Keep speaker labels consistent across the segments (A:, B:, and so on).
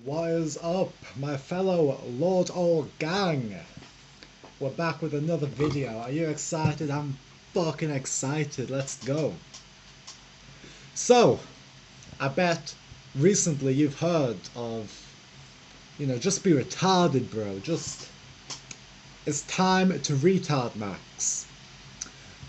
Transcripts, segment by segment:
A: What is up, my fellow Lord All gang? We're back with another video. Are you excited? I'm fucking excited. Let's go. So, I bet recently you've heard of, just be retarded, bro. It's time to retard max.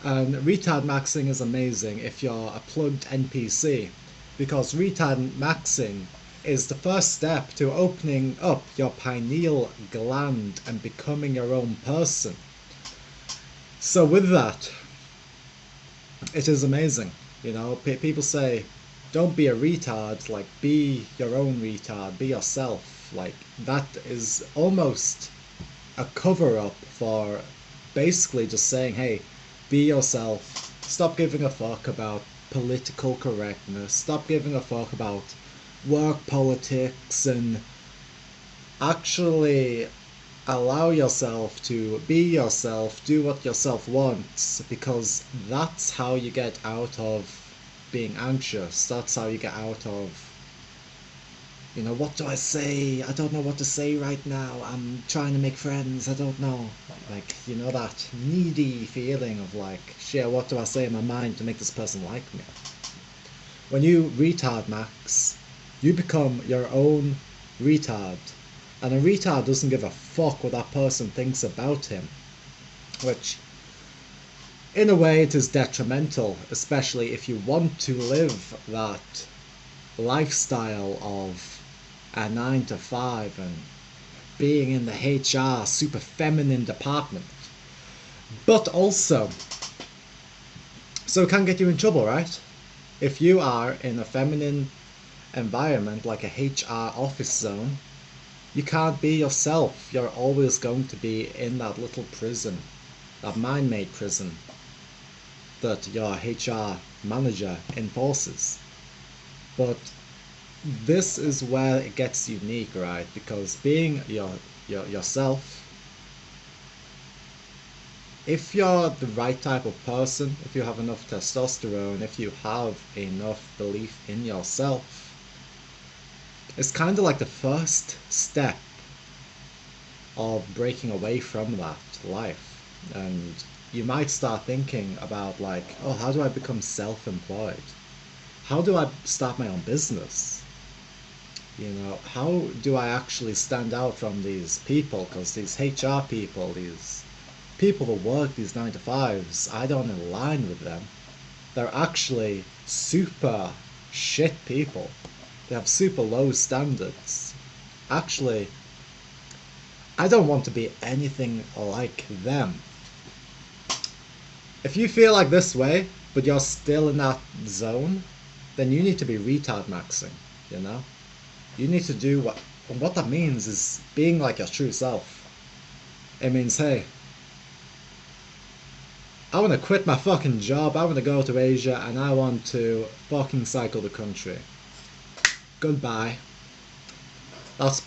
A: And retard maxing is amazing if you're a plugged NPC, because retard maxing is the first step to opening up your pineal gland and becoming your own person. So with that, it is amazing. People say, don't be a retard, like, be your own retard, be yourself. Like, that is almost a cover-up for basically just saying, hey, be yourself, stop giving a fuck about political correctness, stop giving a fuck about work politics, and actually allow yourself to be yourself, do what yourself wants, because that's how you get out of being anxious. That's how you get out of, what do I say? I don't know what to say right now. I'm trying to make friends. I don't know. Like, that needy feeling of like, shit, what do I say in my mind to make this person like me? When you retard max, you become your own retard. And a retard doesn't give a fuck what that person thinks about him. Which, in a way, it is detrimental, especially if you want to live that lifestyle of a 9 to 5 and being in the HR super feminine department. But also, so it can get you in trouble, right? If you are in a feminine environment like a HR office zone, you can't be yourself. You're always going to be in that little prison, that mind-made prison that your HR manager enforces. But this is where it gets unique, right? Because being yourself, if you're the right type of person, if you have enough testosterone, if you have enough belief in yourself, it's kind of like the first step of breaking away from that life. And you might start thinking about like, oh, how do I become self-employed? How do I start my own business? How do I actually stand out from these people? Because these HR people, these people that work these 9 to 5s, I don't align with them. They're actually super shit people. They have super low standards. Actually, I don't want to be anything like them. If you feel like this way, but you're still in that zone, then you need to be retard maxing, You need to do what that means is being like your true self. It means, hey, I want to quit my fucking job, I want to go to Asia, and I want to fucking cycle the country. Goodbye. That's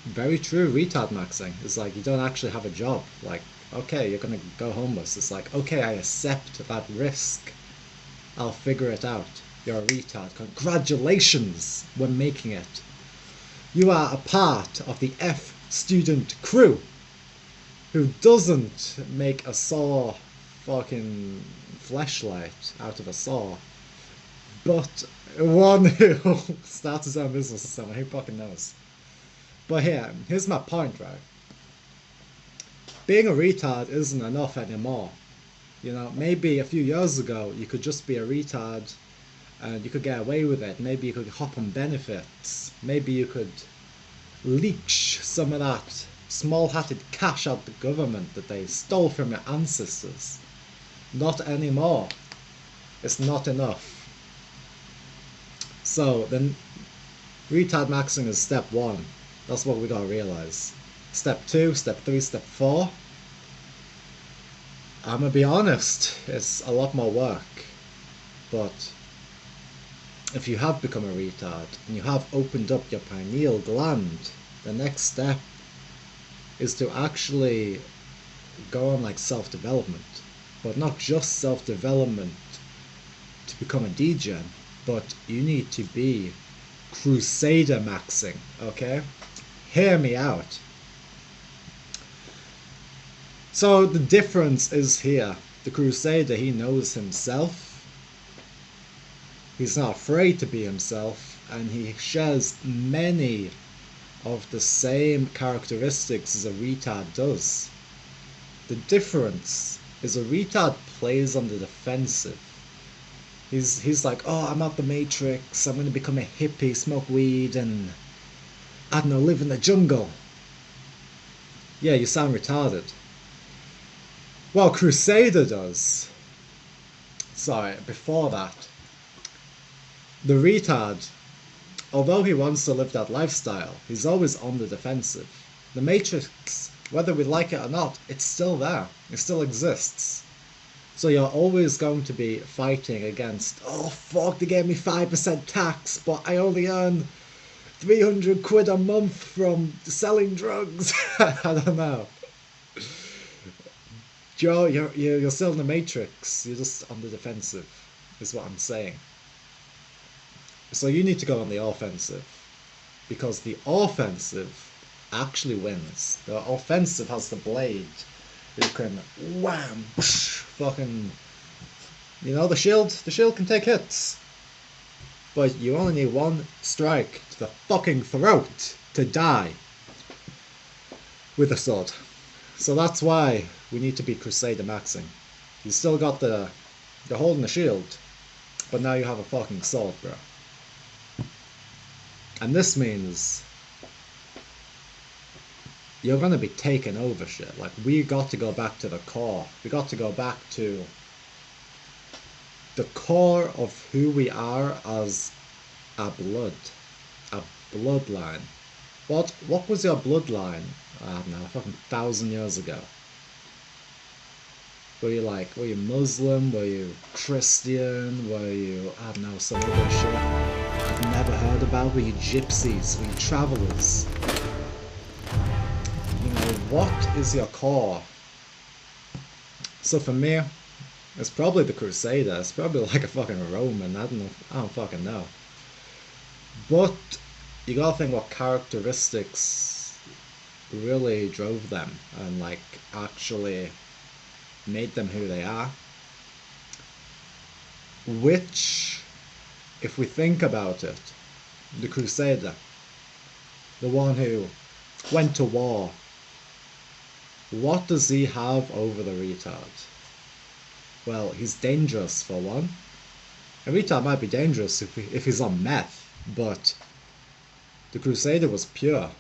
A: very true retard maxing. It's like you don't actually have a job. Like, okay, you're gonna go homeless. It's like, okay, I accept that risk. I'll figure it out. You're a retard. Congratulations, we're making it. You are a part of the F student crew who doesn't make a saw fucking fleshlight out of a saw, but one who starts his own business or something. Who fucking knows? But here's my point, right? Being a retard isn't enough anymore. Maybe a few years ago you could just be a retard and you could get away with it. Maybe you could hop on benefits. Maybe you could leech some of that small-hatted cash out the government that they stole from your ancestors. Not anymore. It's not enough. So then retard maxing is step 1. That's what we gotta realize. Step 2, step 3, step 4. I'm gonna be honest, it's a lot more work. But if you have become a retard and you have opened up your pineal gland, the next step is to actually go on like self-development. But not just self-development to become a degen, but you need to be CrusaderMaxxing, okay? Hear me out. So the difference is here. The Crusader, he knows himself. He's not afraid to be himself, and he shares many of the same characteristics as a retard does. The difference is a retard plays on the defensive. He's like, oh, I'm out the Matrix, I'm gonna become a hippie, smoke weed, and I don't know, live in the jungle. Yeah, you sound retarded. Well, Crusader does. Sorry, before that, the retard, although he wants to live that lifestyle, he's always on the defensive. The Matrix, whether we like it or not, it's still there. It still exists. So you're always going to be fighting against, oh fuck, they gave me 5% tax, but I only earn 300 quid a month from selling drugs. I don't know. Joe, you're still in the Matrix. You're just on the defensive, is what I'm saying. So you need to go on the offensive, because the offensive actually wins. The offensive has the blade. You can wham, fucking, you know, the shield can take hits. But you only need one strike to the fucking throat to die with a sword. So that's why we need to be CrusaderMaxxing. You still got you're holding the shield, but now you have a fucking sword, bro. And this means you're gonna be taking over shit. Like, we got to go back to the core. We got to go back to the core of who we are as a bloodline. What was your bloodline? I don't know, fucking 1,000 years ago. Were you Muslim? Were you Christian? Were you, I don't know, some other shit I've never heard about? Were you gypsies? Were you travelers? You know, what is your core? So for me, it's probably the Crusader. It's probably like a fucking Roman. I don't fucking know. But you gotta think what characteristics really drove them and like actually made them who they are. Which, if we think about it, the Crusader, the one who went to war, what does he have over the retard? Well, he's dangerous for one. A retard might be dangerous if he's on meth, but the Crusader was pure.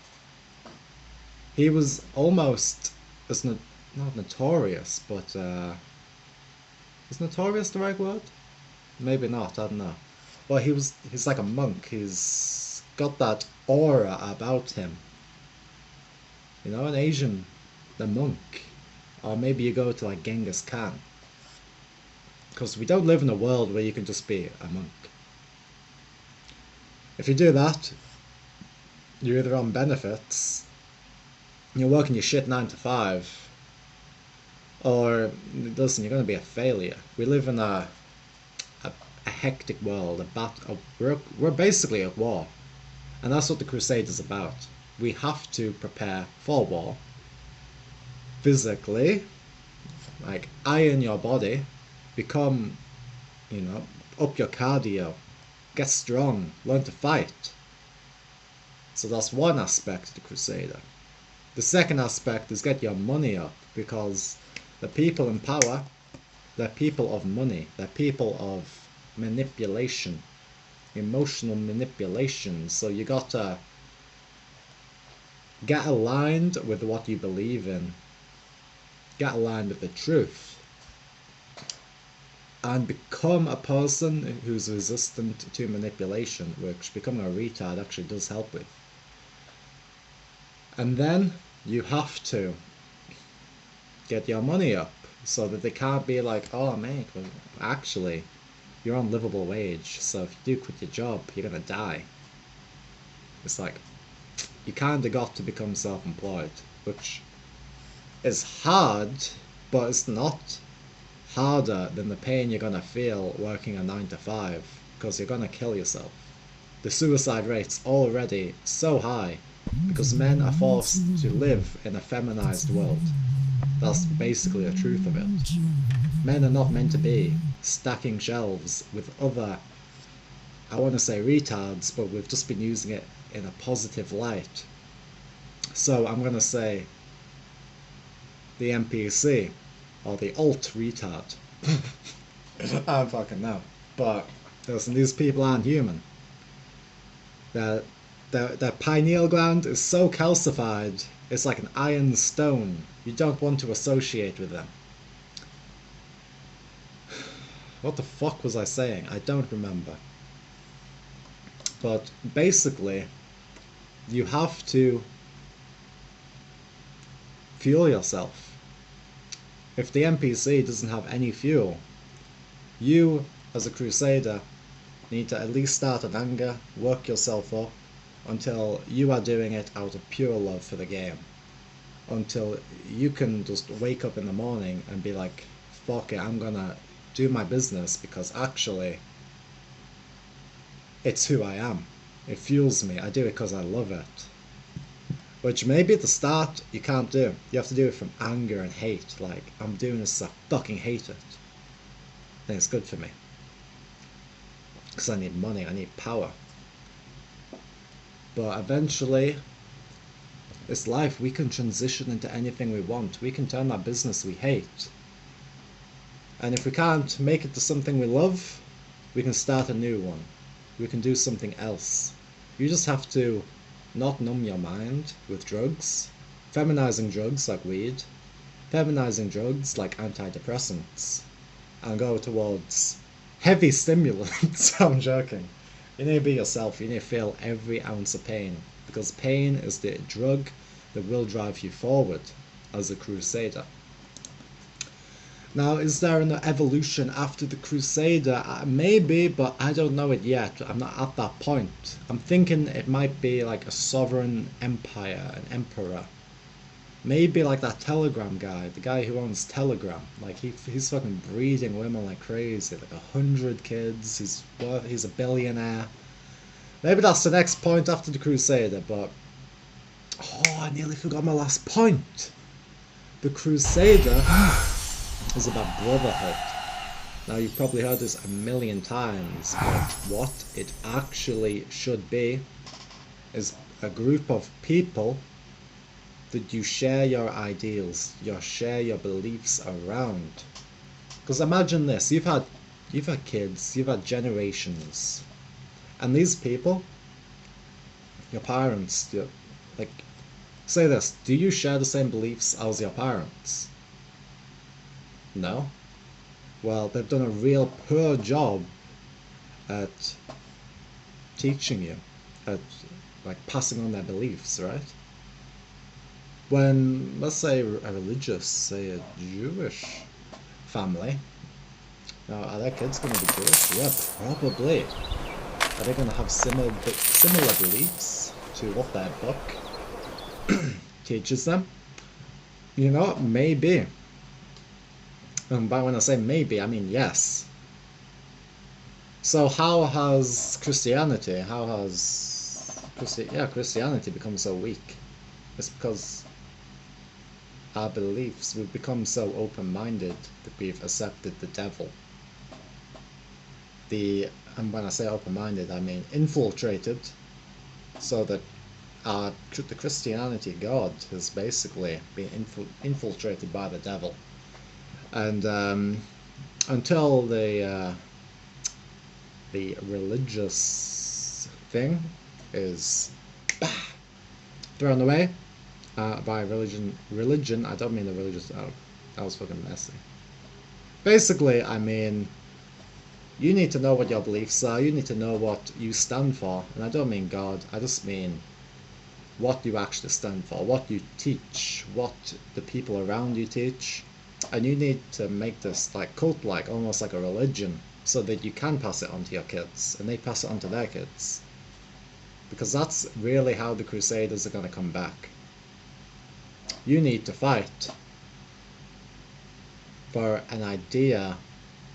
A: He was almost as not notorious, but is notorious the right word? Maybe not, I don't know. Well, he's like a monk. He's got that aura about him. You know, an Asian, the monk. Or maybe you go to like Genghis Khan. Because we don't live in a world where you can just be a monk. If you do that, you're either on benefits, you're working your shit 9 to 5, or listen, you're going to be a failure. We live in a hectic world. We're basically at war, and that's what the Crusade is about. We have to prepare for war physically, like iron your body, become, you know, up your cardio, get strong, learn to fight. So that's one aspect of the Crusader. The second aspect is get your money up, because the people in power, they're people of money, they're people of manipulation, emotional manipulation. So you gotta get aligned with what you believe in, get aligned with the truth, and become a person who's resistant to manipulation, which becoming a retard actually does help with. And then you have to get your money up so that they can't be like, oh mate, well, actually you're on livable wage, so if you do quit your job, you're gonna die. It's like, you kinda got to become self-employed, which is hard, but it's not harder than the pain you're gonna feel working a 9 to 5, because you're gonna kill yourself. the suicide rate's already so high because men are forced to live in a feminized world. That's basically the truth of it. Men are not meant to be stacking shelves with other, I want to say retards, but we've just been using it in a positive light. So I'm going to say the NPC, or the alt retard. I don't fucking know. But listen, these people aren't human. Their pineal gland is so calcified, it's like an iron stone. You don't want to associate with them. What the fuck was I saying? I don't remember. But basically, you have to fuel yourself. If the NPC doesn't have any fuel, you, as a Crusader, need to at least start an anger, work yourself up, until you are doing it out of pure love for the game. Until you can just wake up in the morning and be like, fuck it, I'm gonna do my business because actually it's who I am. It fuels me. I do it because I love it. Which maybe at the start you can't do. You have to do it from anger and hate. Like, I'm doing this because I fucking hate it. Then it's good for me. Because I need money, I need power. But eventually, this life, we can transition into anything we want. We can turn that business we hate. And if we can't make it to something we love, we can start a new one. We can do something else. You just have to not numb your mind with drugs, feminizing drugs like weed, feminizing drugs like antidepressants, and go towards heavy stimulants. I'm joking. You need to be yourself. You need to feel every ounce of pain, because pain is the drug that will drive you forward as a Crusader. Now, is there an evolution after the Crusader? Maybe, but I don't know it yet. I'm not at that point. I'm thinking it might be like a sovereign empire, an emperor. Maybe like that Telegram guy, the guy who owns Telegram. Like he's fucking breeding women like crazy, like 100 kids. He's a billionaire. Maybe that's the next point after the Crusader. But oh, I nearly forgot my last point. The Crusader is about brotherhood. Now, you've probably heard this a million times, but what it actually should be is a group of people that you share your ideals, you share your beliefs around. Because imagine this, you've had kids, you've had generations, and these people, your parents, like, say this, do you share the same beliefs as your parents? No? Well, they've done a real poor job at teaching you, at like passing on their beliefs, right? When, let's say, a religious, say a Jewish family, now are their kids going to be Jewish? Yeah, probably. Are they going to have similar beliefs to what their book teaches them? You know, maybe. And by when I say maybe, I mean yes. So how has Christianity, Christianity become so weak? It's because our beliefs, we've become so open-minded that we've accepted the devil. And when I say open-minded, I mean infiltrated, so that the Christianity God has basically been infiltrated by the devil. And until the religious thing is thrown away by religion, I don't mean the religious, oh, that was fucking messy. Basically, I mean, you need to know what your beliefs are, you need to know what you stand for, and I don't mean God, I just mean what you actually stand for, what you teach, what the people around you teach. And you need to make this like cult-like, almost like a religion, so that you can pass it on to your kids, and they pass it on to their kids. Because that's really how the Crusaders are going to come back. You need to fight for an idea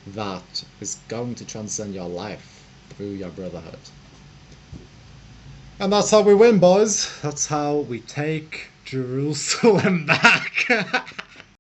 A: that is going to transcend your life through your brotherhood. And that's how we win, boys. That's how we take Jerusalem back.